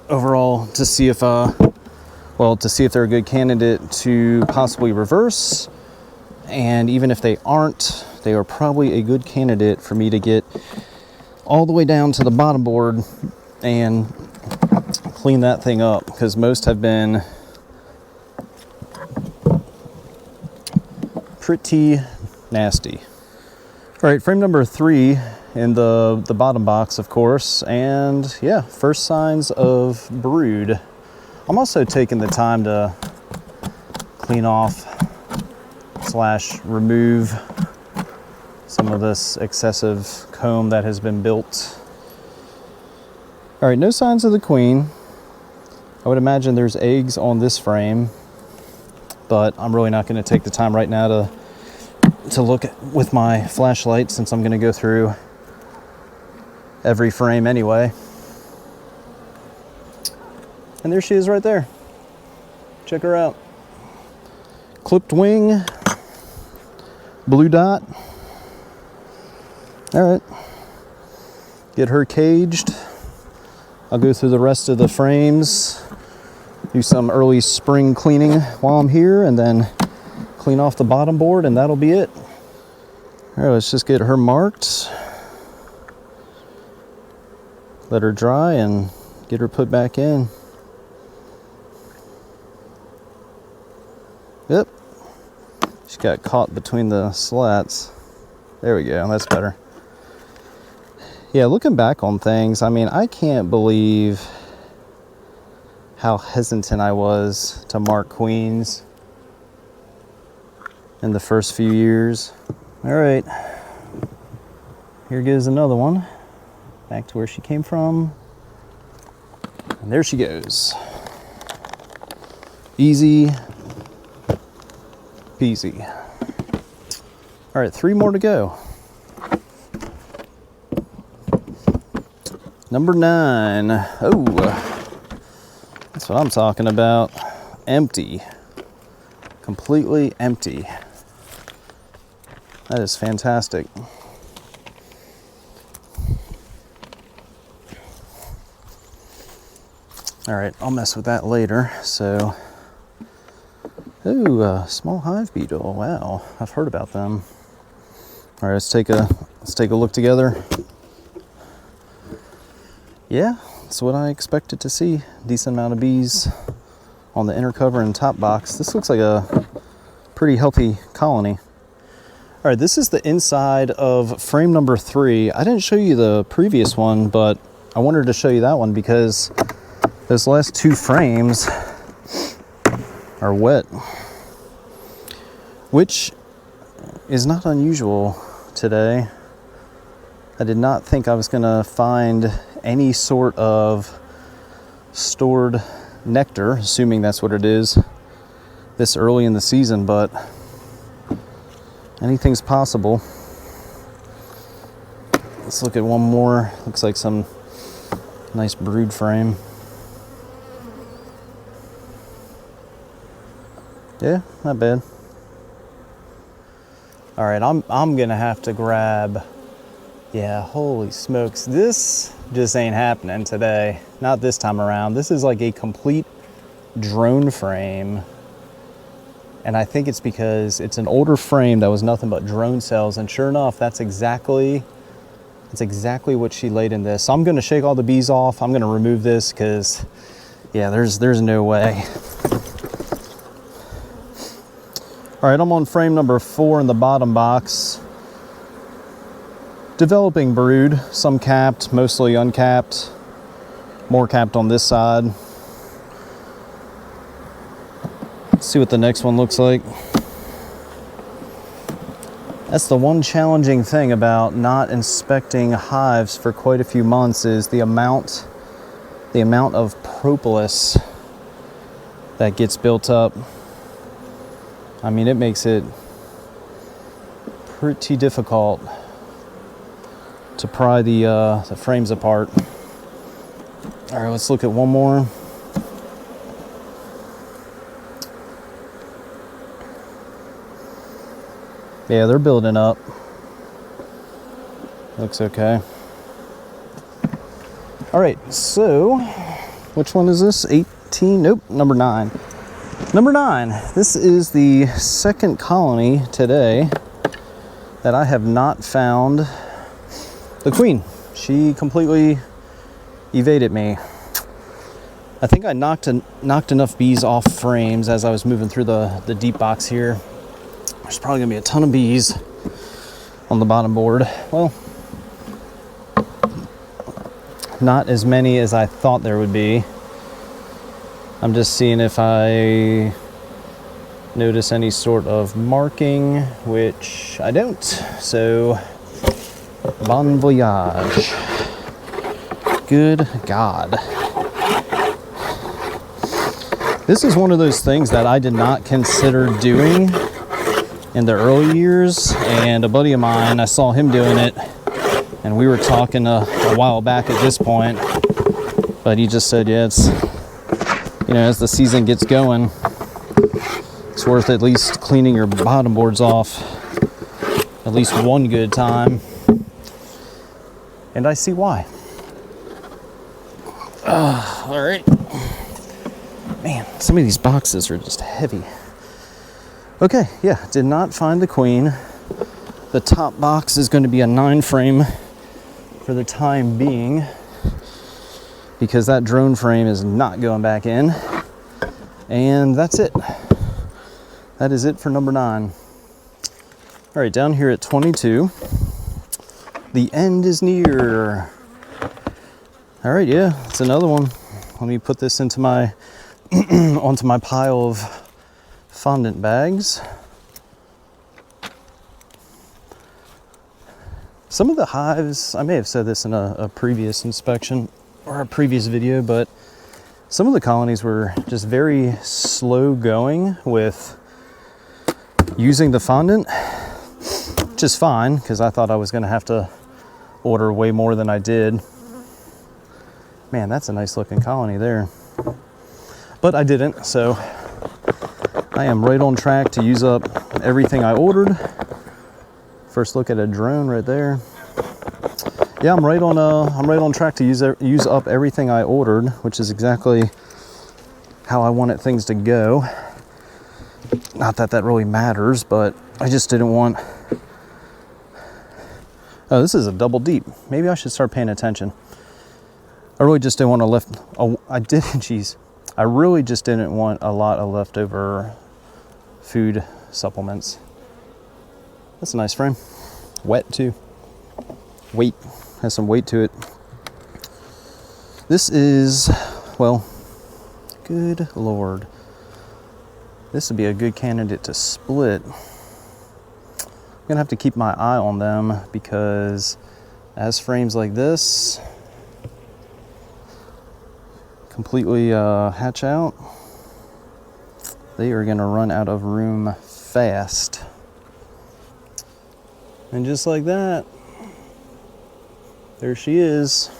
overall to see if they're a good candidate to possibly reverse. And even if they aren't, they are probably a good candidate for me to get all the way down to the bottom board and clean that thing up, because most have been pretty nasty. All right, frame number 3 in the bottom box, of course, and yeah, first signs of brood. I'm also taking the time to clean off / remove some of this excessive comb that has been built. All right, no signs of the queen. I would imagine there's eggs on this frame, but I'm really not going to take the time right now to look with my flashlight, since I'm going to go through every frame anyway. And there she is right there. Check her out. Clipped wing, blue dot. All right, get her caged. I'll go through the rest of the frames, do some early spring cleaning while I'm here, and then clean off the bottom board, and that'll be it. All right, let's just get her marked, let her dry, and get her put back in. Yep, she got caught between the slats. There we go, that's better. Yeah, looking back on things, I mean, I can't believe how hesitant I was to mark queens in the first few years. All right, here goes another one, back to where she came from. And there she goes. Easy peasy. All right, 3 more to go. Number 9. Oh, that's what I'm talking about. Empty. Completely empty. That is fantastic. All right, I'll mess with that later. So, ooh, small hive beetle. Wow, I've heard about them. All right, let's take a look together. Yeah, that's what I expected to see. Decent amount of bees on the inner cover and top box. This looks like a pretty healthy colony. All right, this is the inside of frame number 3. I didn't show you the previous one, but I wanted to show you that one because those last 2 frames are wet, which is not unusual today. I did not think I was gonna find any sort of stored nectar, assuming that's what it is, this early in the season, but anything's possible. Let's look at one more. Looks like some nice brood frame. Yeah, not bad. All right, I'm gonna have to grab, yeah, holy smokes. This just ain't happening today. Not this time around. This is like a complete drone frame. And I think it's because it's an older frame that was nothing but drone cells. And sure enough, that's exactly what she laid in this. So I'm gonna shake all the bees off. I'm gonna remove this because, yeah, there's no way. All right, I'm on frame number 4 in the bottom box. Developing brood, some capped, mostly uncapped. More capped on this side. Let's see what the next one looks like. That's the one challenging thing about not inspecting hives for quite a few months is the amount of propolis that gets built up. I mean, it makes it pretty difficult to pry the frames apart. All right, let's look at one more. Yeah, they're building up. Looks okay. All right, so which one is this? 18? Nope, number 9. Number 9. This is the second colony today that I have not found the queen. She completely evaded me. I think I knocked enough bees off frames as I was moving through the deep box here. There's probably gonna be a ton of bees on the bottom board. Well, not as many as I thought there would be. I'm just seeing if I notice any sort of marking, which I don't. So, bon voyage. Good God. This is one of those things that I did not consider doing in the early years, and a buddy of mine, I saw him doing it, and we were talking a while back at this point, but he just said, yeah, it's, you know, as the season gets going, it's worth at least cleaning your bottom boards off at least one good time, and I see why. All right. Man, some of these boxes are just heavy. Okay, yeah, did not find the queen. The top box is going to be a 9 frame for the time being because that drone frame is not going back in. And that's it. That is it for number 9. All right, down here at 22. The end is near. All right, yeah, it's another one. Let me put this into my onto my pile of fondant bags. Some of the hives, I may have said this in a previous inspection or a previous video, but some of the colonies were just very slow going with using the fondant, which is fine because I thought I was going to have to order way more than I did. Man, that's a nice looking colony there. But I didn't, so I am right on track to use up everything I ordered. First look at a drone right there. Yeah, I'm right on track to use up everything I ordered, which is exactly how I wanted things to go. Not that that really matters, but I just didn't want. Oh, this is a double deep. Maybe I should start paying attention. I really just didn't want to I really just didn't want a lot of leftover food supplements. That's a nice frame. Wet too. Weight, has some weight to it. This is, well, good Lord. This would be a good candidate to split. I'm gonna have to keep my eye on them because as frames like this completely hatch out, they are gonna run out of room fast. And just like that, there she is.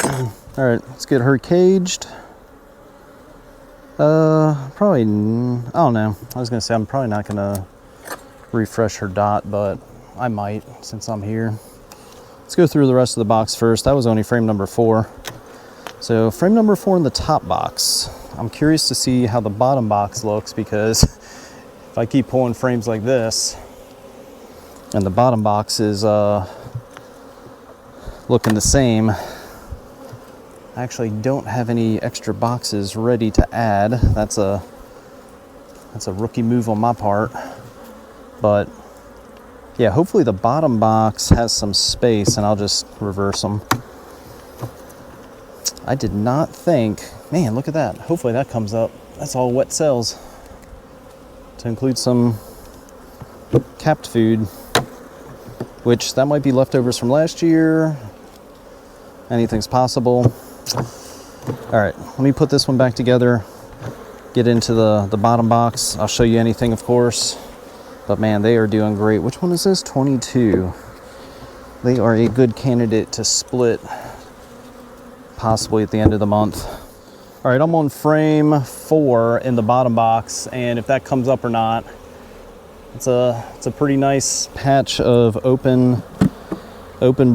All right, let's get her caged. Probably, I don't know. I was gonna say I'm probably not gonna refresh her dot, but I might since I'm here. Let's go through the rest of the box first. That was only frame number 4. So frame number 4 in the top box. I'm curious to see how the bottom box looks because if I keep pulling frames like this and the bottom box is looking the same, I actually don't have any extra boxes ready to add. That's a rookie move on my part. But yeah, hopefully the bottom box has some space and I'll just reverse them. I did not think, man, look at that. Hopefully that comes up. That's all wet cells to include some capped food, which that might be leftovers from last year. Anything's possible. All right, let me put this one back together, get into the bottom box. I'll show you anything, of course, but man, they are doing great. Which one is this? 22. They are a good candidate to split possibly at the end of the month. All right, I'm on frame 4 in the bottom box, and if that comes up or not, it's a pretty nice patch of open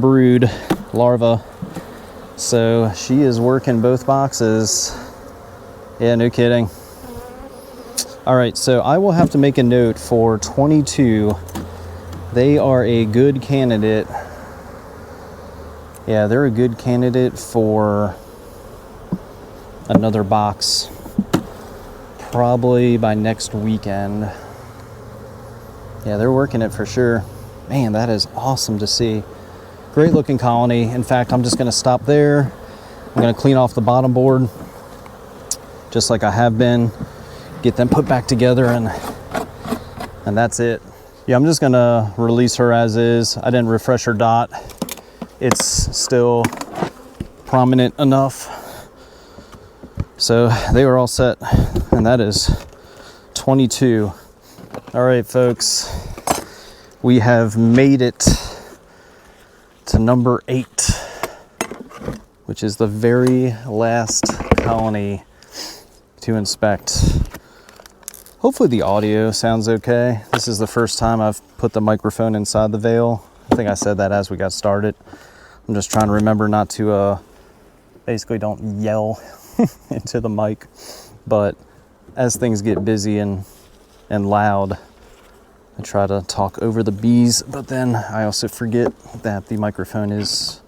brood larva. So she is working both boxes. Yeah, no kidding. All right, so I will have to make a note for 22. They are a good candidate. Yeah, they're a good candidate for another box, probably by next weekend. Yeah, they're working it for sure. Man, that is awesome to see. Great looking colony. In fact, I'm just gonna stop there. I'm gonna clean off the bottom board, just like I have been, get them put back together, and that's it. Yeah, I'm just gonna release her as is. I didn't refresh her dot. It's still prominent enough. So they were all set, and that is 22. All right, folks, we have made it to number 8, which is the very last colony to inspect. Hopefully the audio sounds okay. This is the first time I've put the microphone inside the veil. I think I said that as we got started. I'm just trying to remember not to basically don't yell into the mic, but as things get busy and loud, I try to talk over the bees, but then I also forget that the microphone is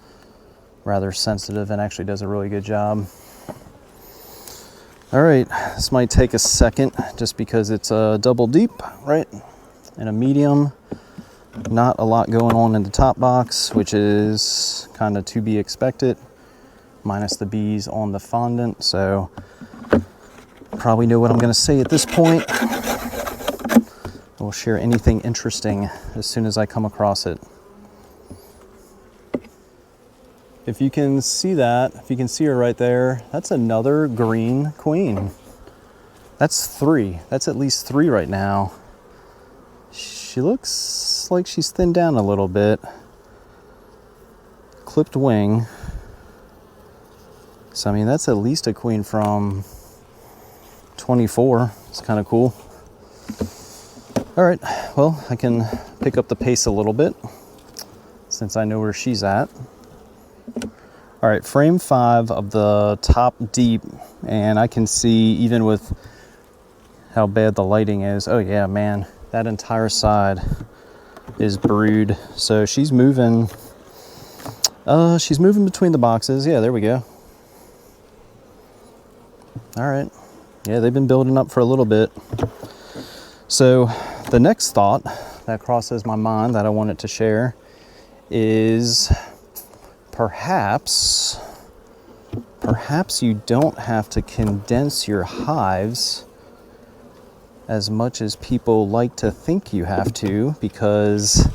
rather sensitive and actually does a really good job. All right, this might take a second just because it's a double deep, right? And a medium. Not a lot going on in the top box, which is kind of to be expected, minus the bees on the fondant. So probably know what I'm going to say at this point. We'll share anything interesting as soon as I come across it. If you can see that, if you can see her right there, that's another green queen. That's 3. That's at least 3 right now. She looks like she's thinned down a little bit. Clipped wing. So, I mean, that's at least a queen from 24. It's kind of cool. All right, well, I can pick up the pace a little bit since I know where she's at. All right, frame 5 of the top deep, and I can see even with how bad the lighting is, oh yeah, man, that entire side is brood. So she's moving between the boxes. Yeah, there we go. All right, yeah, they've been building up for a little bit. So the next thought that crosses my mind that I wanted to share is perhaps you don't have to condense your hives as much as people like to think you have to, because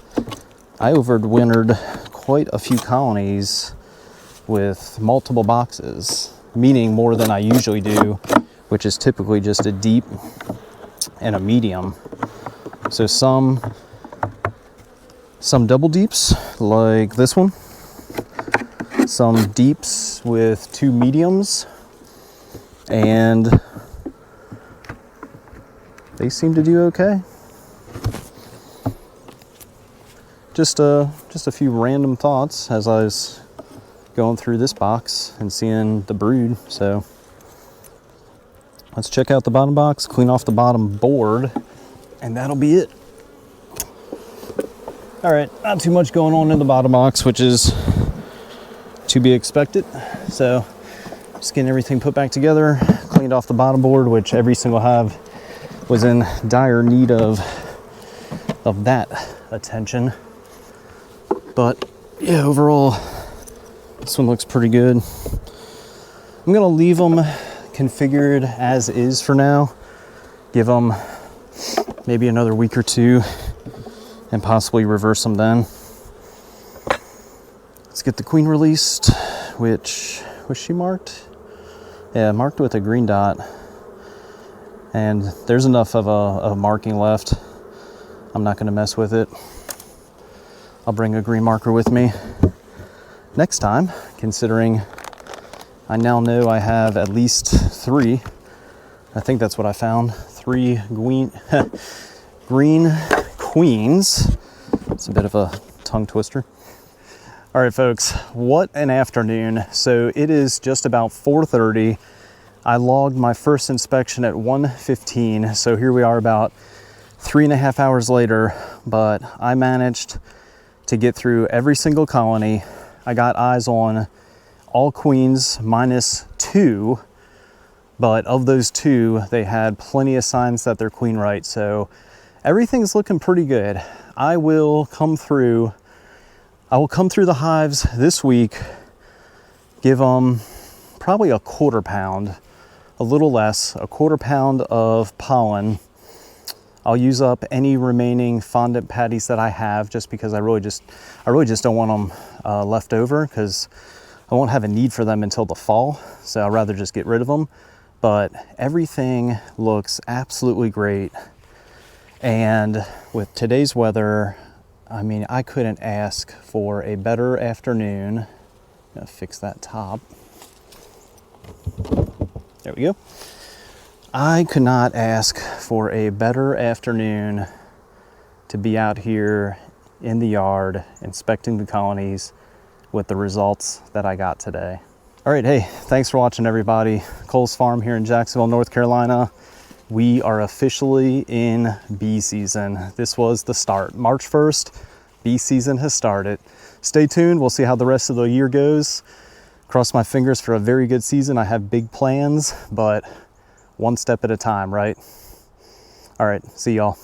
I overwintered quite a few colonies with multiple boxes, meaning more than I usually do, which is typically just a deep and a medium. So some double deeps like this one, some deeps with 2 mediums, and they seem to do okay. Just a few random thoughts as I was going through this box and seeing the brood. So let's check out the bottom box, clean off the bottom board, and that'll be it. All right, not too much going on in the bottom box, which is to be expected. So just getting everything put back together, cleaned off the bottom board, which every single hive was in dire need of that attention. But yeah, overall, this one looks pretty good. I'm gonna leave them configured as is for now. Give them maybe another week or two and possibly reverse them then. Let's get the queen released, which was she marked? Yeah, marked with a green dot. And there's enough of a marking left. I'm not gonna mess with it. I'll bring a green marker with me next time, considering I now know I have at least 3. I think that's what I found. 3 green queens. It's a bit of a tongue twister. All right, folks, what an afternoon. So it is just about 4:30. I logged my first inspection at 1:15. So here we are about 3.5 hours later, but I managed to get through every single colony. I got eyes on all queens minus 2, but of those 2, they had plenty of signs that they're queen right. So everything's looking pretty good. I will come through the hives this week, give them probably a 1/4 pound, a little less, a 1/4 pound of pollen. I'll use up any remaining fondant patties that I have, just because I really just don't want them left over, because I won't have a need for them until the fall. So I'd rather just get rid of them. But everything looks absolutely great. And with today's weather, I mean, I couldn't ask for a better afternoon. I'm gonna fix that top. There we go. I could not ask for a better afternoon to be out here in the yard inspecting the colonies with the results that I got today. All right, hey, thanks for watching, everybody. Cole's Farm here in Jacksonville, North Carolina. We are officially in bee season. This was the start. March 1st, bee season has started. Stay tuned, we'll see how the rest of the year goes. Cross my fingers for a very good season. I have big plans, but one step at a time, right? All right, see y'all.